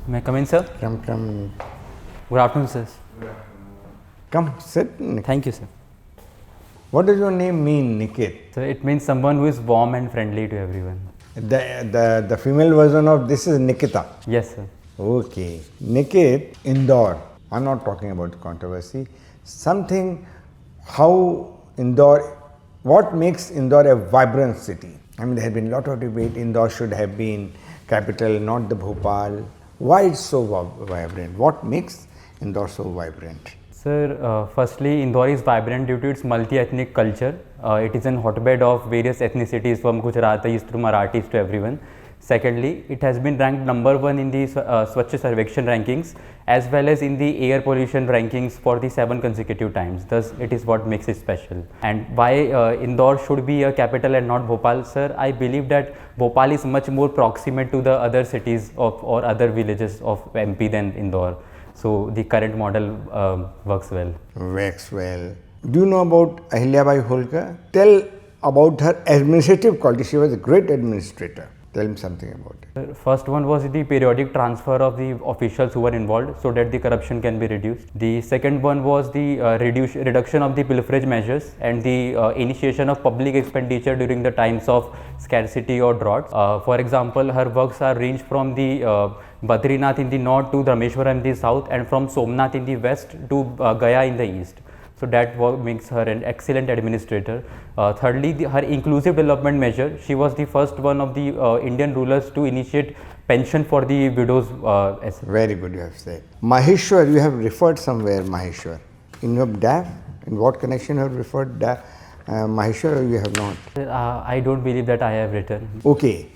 May I come in, sir? Come. Good afternoon, sir. Come, sit. Thank you, sir. What does your name mean, Nikit? So it means someone who is warm and friendly to everyone. The female version of this is Nikita. Yes, sir. Okay. Nikit, Indore. I'm not talking about controversy. What makes Indore a vibrant city? I mean, there has been a lot of debate. Indore should have been capital, not the Bhopal. Why it's so vibrant? What makes Indore so vibrant? Sir, firstly, Indore is vibrant due to its multi-ethnic culture. It is a hotbed of various ethnicities from Gujaratis to Marathis to everyone. Secondly, it has been ranked number 1 in the Swachh Sarvekshan rankings as well as in the air pollution rankings for the 7 consecutive times. Thus, it is what makes it special. And why Indore should be a capital and not Bhopal, sir? I believe that Bhopal is much more proximate to the other cities or other villages of MP than Indore. So the current model works well. Works well. Do you know about Ahilyabai Holkar? Tell about her administrative quality. She was a great administrator. Tell me something about it. First one was the periodic transfer of the officials who were involved so that the corruption can be reduced. The second one was the reduction of the pilferage measures and the initiation of public expenditure during the times of scarcity or drought. For example, her works are ranged from the Badrinath in the north to Rameshwaram in the south and from Somnath in the west to Gaya in the east. So that makes her an excellent administrator. Thirdly, her inclusive development measure. She was the first one of the Indian rulers to initiate pension for the widows. Very good, you have said. Maheshwar, you have referred somewhere Maheshwar. In your DAF, in what connection you have referred Maheshwar or you have not? I don't believe that I have written. Okay,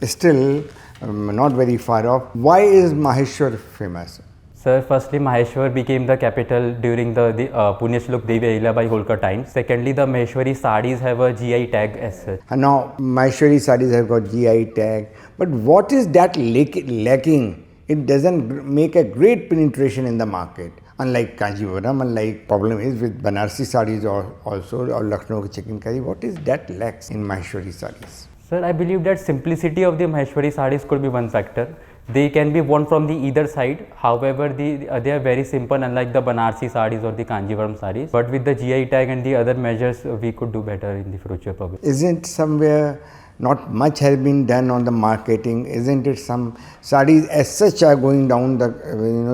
still not very far off. Why is Maheshwar famous? Sir, firstly, Maheshwar became the capital during the Punyashlok Devi Ahilyabai Holkar times. Secondly, the Maheshwari sarees have a GI tag as such. Now, Maheshwari sarees have got GI tag. But what is that lacking? It doesn't make a great penetration in the market. Unlike Kanjivaram, unlike problem is with Banarsi sarees also or Lucknow chicken curry. What is that lacks in Maheshwari sarees? Sir, I believe that simplicity of the Maheshwari sarees could be one factor. They can be worn from the either side. However, they are very simple, unlike the Banarsi sarees or the Kanjivaram sarees. But with the GI tag and the other measures, we could do better in the future public. Isn't somewhere not much has been done on the marketing? Isn't it some sarees as such are going down the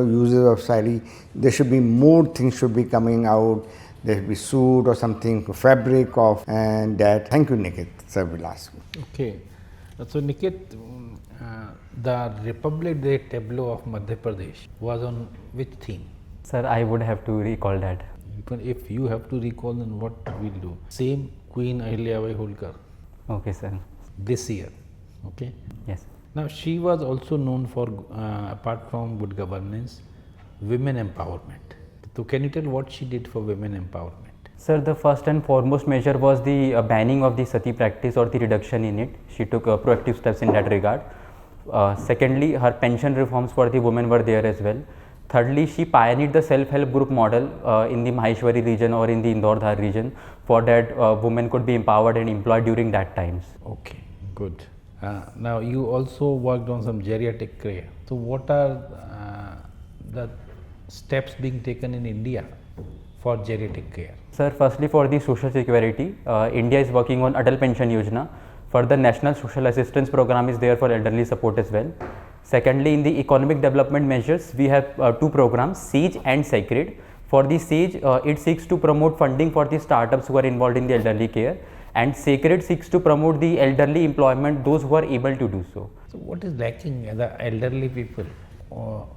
uses of saree? There should be more things should be coming out. There should be suit or something, fabric of and that. Thank you, Nikit. Sir will ask you. Okay. So, Nikit, the Republic Day tableau of Madhya Pradesh was on which theme? Sir, I would have to recall that. If you have to recall, then what we'll do? Same Queen Ahilyabai Holkar. Okay, sir. This year. Okay. Yes. Now, she was also known for, apart from good governance, women empowerment. So, can you tell what she did for women empowerment? Sir, the first and foremost measure was the banning of the sati practice or the reduction in it. She took proactive steps in that regard. Secondly, her pension reforms for the women were there as well. Thirdly, she pioneered the self-help group model in the Maheshwari region or in the Indore Dhar region. For that, women could be empowered and employed during that times. Okay, good. Now, you also worked on some geriatric care. So, what are the steps being taken in India for geriatric care? Sir, firstly, for the social security, India is working on Adult Pension Yojana. Further, National Social Assistance Program is there for elderly support as well. Secondly, in the economic development measures, we have 2 programs, SAGE and SACRED. For the SAGE, it seeks to promote funding for the startups who are involved in the elderly care, and SACRED seeks to promote the elderly employment, those who are able to do so. So, what is lacking? The elderly people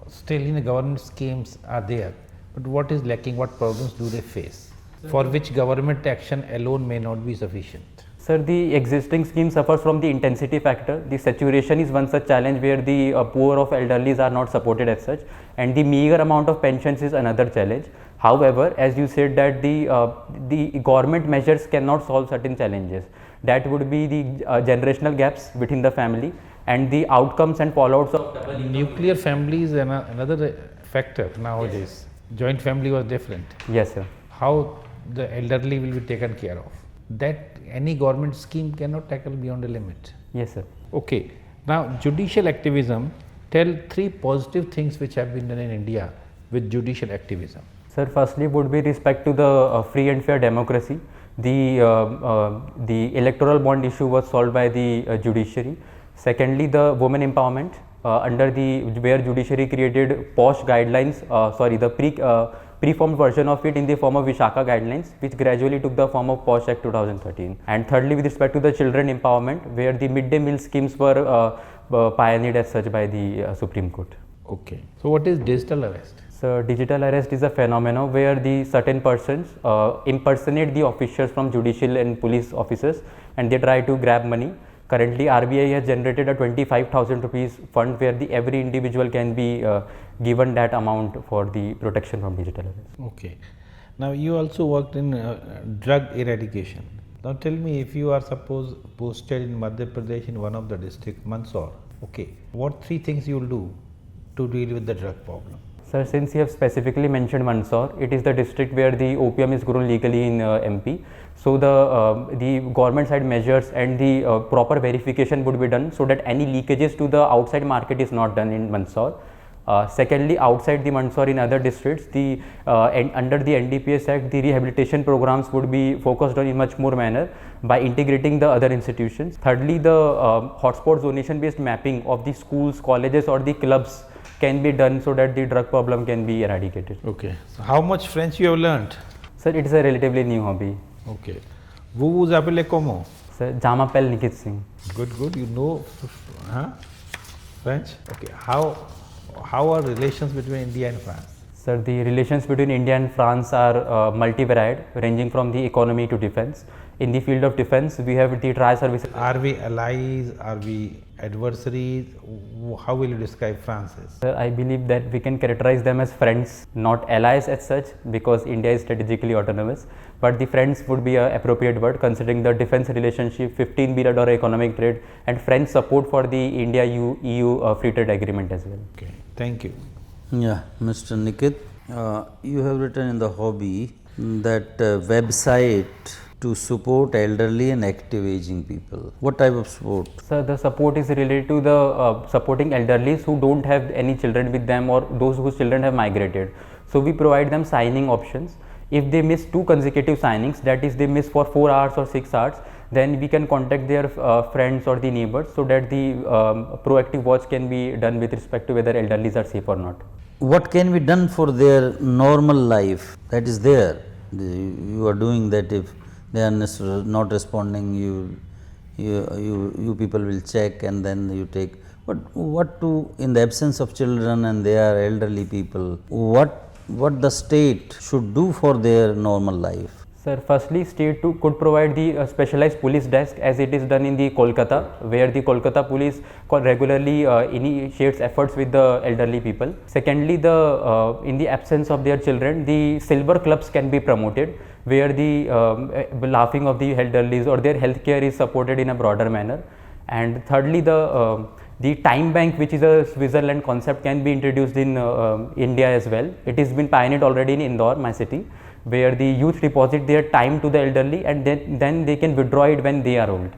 still in the government schemes are there, but what is lacking? What problems do they face? For which government action alone may not be sufficient? Sir, the existing scheme suffers from the intensity factor. The saturation is one such challenge where the poor of elderlies are not supported as such, and the meager amount of pensions is another challenge. However, as you said that the government measures cannot solve certain challenges. That would be the generational gaps within the family and the outcomes and fallouts of nuclear family is another factor nowadays. Joint family was different. Yes, sir. How the elderly will be taken care of? That any government scheme cannot tackle beyond a limit. Yes, sir. Okay. Now, judicial activism Tell 3 positive things which have been done in India with judicial activism. Sir, firstly would be respect to the free and fair democracy. The electoral bond issue was solved by the judiciary. Secondly, the women empowerment under the where judiciary created POSH guidelines, the preformed version of it in the form of Vishaka guidelines, which gradually took the form of POSH Act 2013. And thirdly, with respect to the children empowerment, where the midday meal schemes were pioneered as such by the Supreme Court. Okay. So what is digital arrest? So digital arrest is a phenomenon where the certain persons impersonate the officials from judicial and police officers, and they try to grab money. Currently, RBI has generated a 25,000 rupees fund where every individual can be given that amount for the protection from digital arrest. Okay. Now you also worked in drug eradication. Now tell me, if you are suppose posted in Madhya Pradesh in one of the district, Mandsaur, okay, what 3 things you will do to deal with the drug problem? Sir, since you have specifically mentioned Mandsaur, it is the district where the opium is grown legally in MP. So the government side measures and the proper verification would be done so that any leakages to the outside market is not done in Mandsaur. Secondly, outside the Mandsaur in other districts, under the NDPS Act, the rehabilitation programs would be focused on in much more manner by integrating the other institutions. Thirdly, the hotspot zonation based mapping of the schools, colleges or the clubs can be done so that the drug problem can be eradicated. Okay. So how much French you have learnt? Sir, it is a relatively new hobby. Okay. Vous vous appelez comment? Sir, je m'appelle Nikit Singh. Good, good. You know French? Okay. How are relations between India and France? Sir, the relations between India and France are multivariate, ranging from the economy to defense. In the field of defense, we have the tri-service. Are we allies? Are we adversaries? How will you describe France as? Sir, I believe that we can characterize them as friends, not allies as such, because India is strategically autonomous. But the friends would be an appropriate word considering the defense relationship, $15 billion economic trade, and French support for the India-EU free trade agreement as well. Okay, thank you. Yeah, Mr. Nikit, you have written in the hobby that website to support elderly and active aging people. What type of support? So the support is related to the supporting elderlies who don't have any children with them or those whose children have migrated. So we provide them signing options. If they miss 2 consecutive signings, that is they miss for 4 hours or 6 hours, then we can contact their friends or the neighbors so that the proactive watch can be done with respect to whether elderlies are safe or not. What can be done for their normal life that is there? You are doing that. If they are not responding, you people will check and then you take. But what to, in the absence of children and they are elderly people, what the state should do for their normal life? Sir, firstly, state could provide the specialized police desk as it is done in the Kolkata, where the Kolkata police regularly initiates efforts with the elderly people. Secondly, in the absence of their children, the silver clubs can be promoted, where the laughing of the elderly or their healthcare is supported in a broader manner. And thirdly, the time bank, which is a Switzerland concept, can be introduced in India as well. It has been pioneered already in Indore, my city, where the youth deposit their time to the elderly and then they can withdraw it when they are old.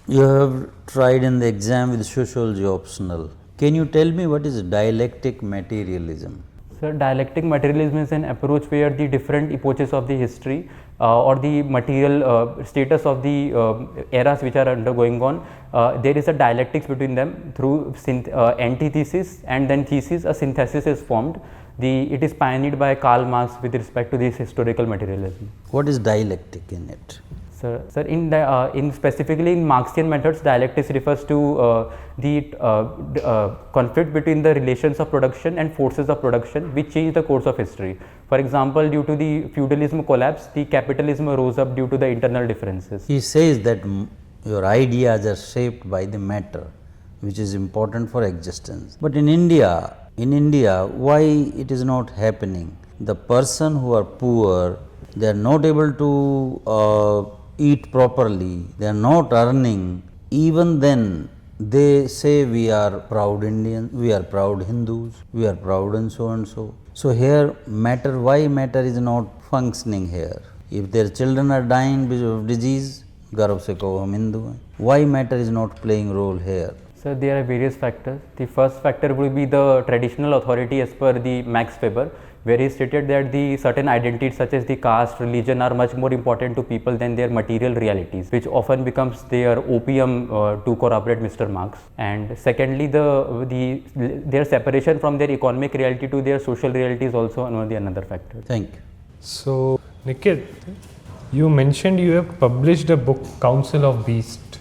You have tried in the exam with sociology optional. Can you tell me what is dialectic materialism? So dialectic materialism is an approach where the different epochs of the history or the material status of the eras which are undergoing on, there is a dialectics between them through antithesis and then thesis, a synthesis is formed. It is pioneered by Karl Marx with respect to this historical materialism. What is dialectic in it? Sir, in specifically in Marxian methods, dialectics refers to the conflict between the relations of production and forces of production which change the course of history. For example, due to the feudalism collapse, the capitalism rose up due to the internal differences. He says that your ideas are shaped by the matter, which is important for existence. But in India, why it is not happening? The person who are poor, they are not able to eat properly, they are not earning. Even then, they say we are proud Indians, we are proud Hindus, we are proud and so and so. So here matter, why matter is not functioning here? If their children are dying because of disease, garv se kaho hum Hindu hain. Why matter is not playing role here? So there are various factors. The first factor will be the traditional authority as per the Max Weber, where he stated that the certain identities such as the caste, religion are much more important to people than their material realities, which often becomes their opium to corroborate Mr. Marx. And secondly, their separation from their economic reality to their social reality is also another factor. Thank you. So, Nikit, you mentioned you have published a book, Council of Beasts.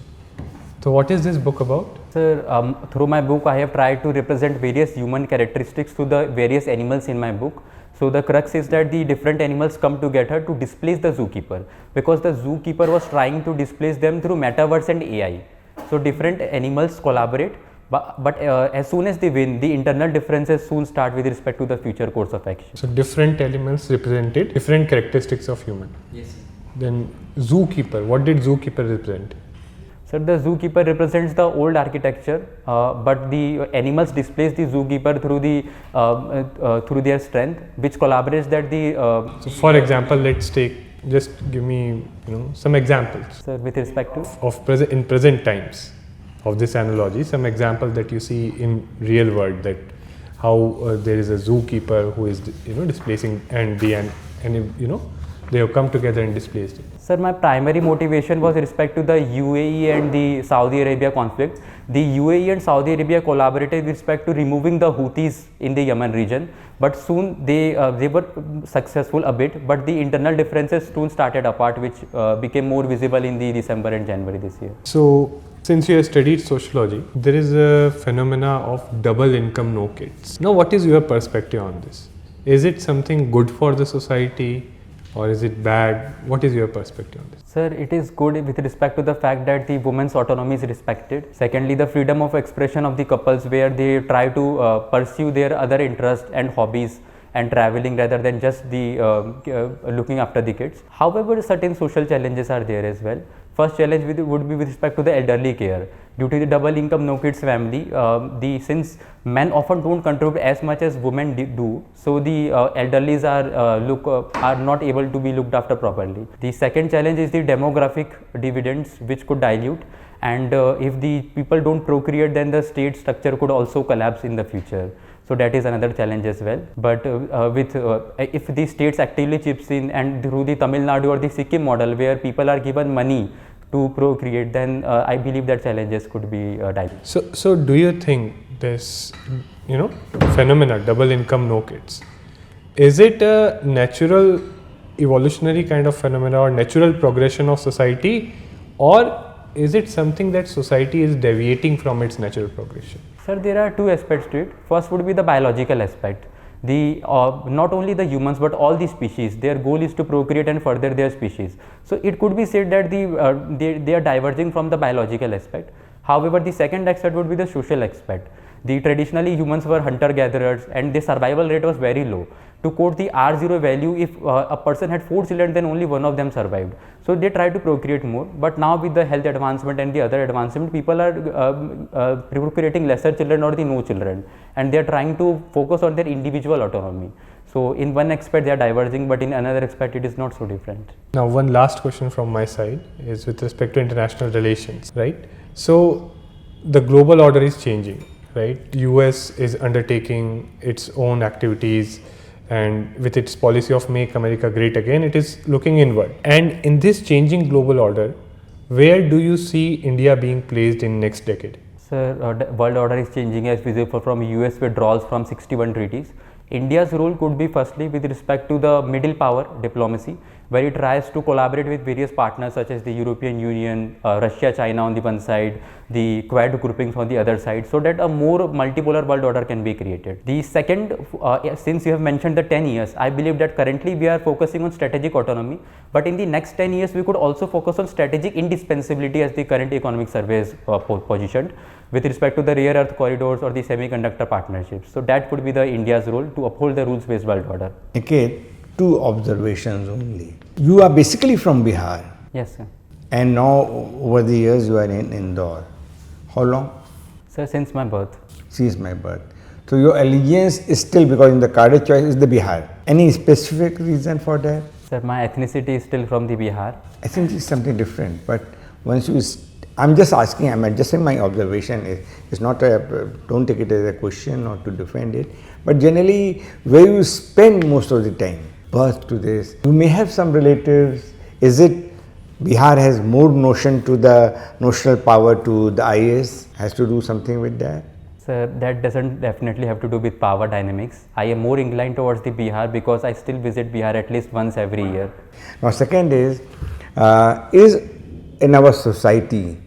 So, what is this book about? Sir, through my book, I have tried to represent various human characteristics to the various animals in my book. So, the crux is that the different animals come together to displace the zookeeper, because the zookeeper was trying to displace them through metaverse and AI. So, different animals collaborate, but as soon as they win, the internal differences soon start with respect to the future course of action. So, different elements represented different characteristics of human. Yes. Then, zookeeper, what did zookeeper represent? So, the zookeeper represents the old architecture, but the animals displace the zookeeper through their strength, which collaborates that the. So, for example, let's take, just give me some examples. Sir, with respect to Of present times of this analogy, some example that you see in real world, that how there is a zookeeper who is displacing and they have come together and displaced it. Sir, my primary motivation was respect to the UAE and the Saudi Arabia conflict. The UAE and Saudi Arabia collaborated with respect to removing the Houthis in the Yemen region, but soon they were successful a bit, but the internal differences soon started apart, which became more visible in the December and January this year. So, since you have studied sociology, there is a phenomena of double income no kids. Now, what is your perspective on this? Is it something good for the society, or is it bad? What is your perspective on this? Sir, it is good with respect to the fact that the woman's autonomy is respected. Secondly, the freedom of expression of the couples, where they try to pursue their other interests and hobbies and traveling rather than just the looking after the kids. However, certain social challenges are there as well. First challenge would be with respect to the elderly care. Due to the double income no kids family, since men often don't contribute as much as women do, so the elderlies are not able to be looked after properly. The second challenge is the demographic dividends, which could dilute, and if the people don't procreate, then the state structure could also collapse in the future. So that is another challenge as well. But if the states actively chips in, and through the Tamil Nadu or the Sikkim model, where people are given money to procreate, then I believe that challenges could be diluted. So do you think this, phenomena, double income no kids, is it a natural evolutionary kind of phenomena or natural progression of society, or is it something that society is deviating from its natural progression? Sir, there are two aspects to it. First would be the biological aspect. Not only the humans but all the species, their goal is to procreate and further their species. So it could be said that they are diverging from the biological aspect. However, the second aspect would be the social aspect. Traditionally humans were hunter-gatherers and their survival rate was very low. To quote the R0 value, if a person had 4 children, then only one of them survived. So they try to procreate more, but now with the health advancement and the other advancement, people are procreating lesser children or the no children, and they are trying to focus on their individual autonomy. So in one aspect they are diverging, but in another aspect it is not so different. Now, one last question from my side is with respect to international relations, right? So the global order is changing, right? US is undertaking its own activities, and with its policy of Make America Great Again, it is looking inward. And in this changing global order, where do you see India being placed in next decade? Sir, world order is changing as visible from US withdrawals from 61 treaties. India's role could be firstly with respect to the middle power diplomacy, where it tries to collaborate with various partners such as the European Union, Russia, China on the one side, the Quad groupings on the other side, so that a more multipolar world order can be created. The second, since you have mentioned the 10 years, I believe that currently we are focusing on strategic autonomy, but in the next 10 years we could also focus on strategic indispensability, as the current economic survey is positioned, with respect to the rare earth corridors or the semiconductor partnerships. So that could be the India's role to uphold the rules-based world order. Nikit, 2 observations only. You are basically from Bihar. Yes, sir. And now over the years you are in Indore. How long? Sir, since my birth. Since my birth. So your allegiance is still, because in the card choice is the Bihar. Any specific reason for that? Sir, my ethnicity is still from the Bihar. I think it's something different, but once you I'm just asking, I'm adjusting my observation. It's not don't take it as a question or to defend it, but generally where you spend most of the time, birth to this. You may have some relatives. Is it Bihar has more notion to the notional power to the IAS, has to do something with that? Sir, that doesn't definitely have to do with power dynamics. I am more inclined towards the Bihar because I still visit Bihar at least once every year. Now second is in our society,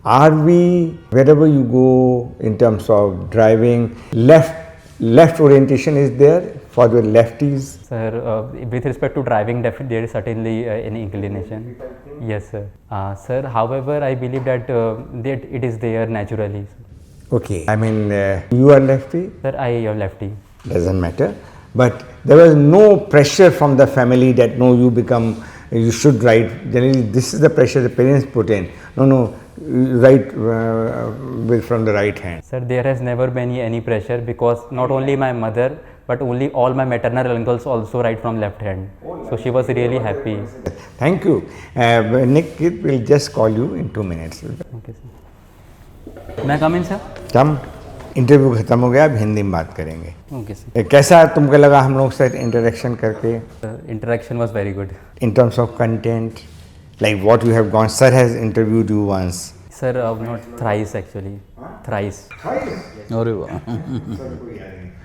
are we, wherever you go in terms of driving, left orientation is there for the lefties? Sir, with respect to driving, there is certainly an inclination. Yes, sir. Sir, however, I believe that it is there naturally. Okay, I mean, you are lefty? Sir, I am lefty. Doesn't matter. But there was no pressure from the family that no, you should write. Generally, this is the pressure the parents put in. No, write from the right hand. Sir, there has never been any pressure because not only my mother, but only all my maternal uncles also write from left hand. So she was really happy. Thank you. Nikit will just call you in 2 minutes. Okay, sir. May I come in, sir? हम interview खत्म हो गया, अब हिंदी में बात करेंगे. Okay, sir. कैसा तुमको लगा हम लोग से इंटरेक्शन करके? Interaction was very good. In terms of content, like what you have gone, sir has interviewed you once. Sir, not thrice actually. Thrice.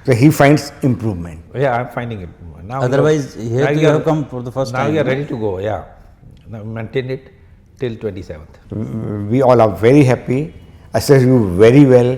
So he finds improvement. Yeah, I'm finding it. Now Otherwise, here you have come for the first now time. you are ready to go, yeah. Now maintain it till 27th. We all are very happy. Assess you very well.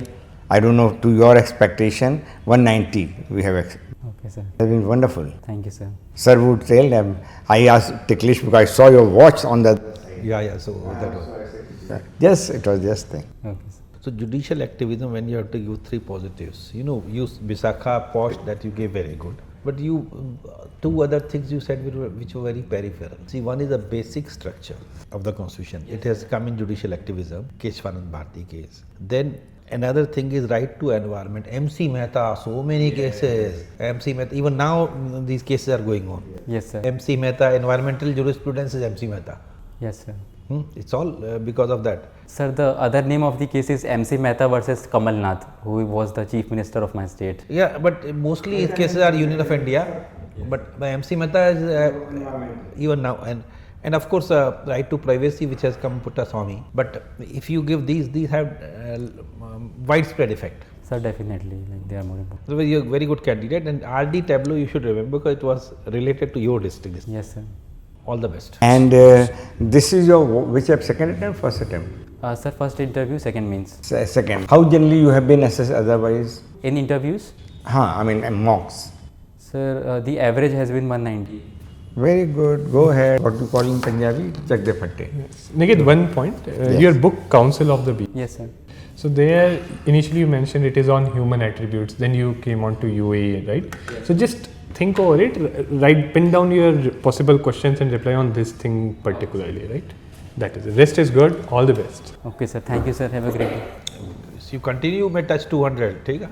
I don't know to your expectation. 190 we have. Okay, sir. It has been wonderful. Thank you, sir. Sir would tell them. I asked ticklish because I saw your watch on the. Yeah, so that was. Yes, it was just thing. Okay, sir. So judicial activism, when you have to give 3 positives, you Visakha, post that you gave very good. But you, 2 other things you said which were very peripheral. See, one is the basic structure of the constitution. It has come in judicial activism, Keshwanand Bharti case. Then another thing is right to environment. MC Mehta, so many cases. MC Mehta, even now these cases are going on. Yes, sir. MC Mehta, environmental jurisprudence is MC Mehta. Yes, sir. It's all because of that. Sir, the other name of the case is MC Mehta versus Kamal Nath, who was the chief minister of my state. Yeah, but mostly cases are Union of India. But by MC Mehta is even now, and of course right to privacy, which has come Puttaswamy. But if you give these have widespread effect. Sir, definitely, like they are more important. So you're a very good candidate, and RD tableau you should remember because it was related to your district. Yes, sir. All the best. And this is your which second attempt, first attempt? Sir, first interview, second means. Second. How generally you have been assessed otherwise? In interviews, I mean mocks. sir, the average has been 190. Very good. Go ahead. What you call in Punjabi? Chak de fatte. Nikit, one point. Your book, Council of the Bee. Yes, sir. So there, initially you mentioned it is on human attributes. Then you came on to UAE, right? Yes. So just think over it. Pin down your possible questions and reply on this thing particularly, right? That is it. Rest is good. All the best. Okay, sir. Thank you, sir. Have a great day. You continue, may touch 200. ठीक है?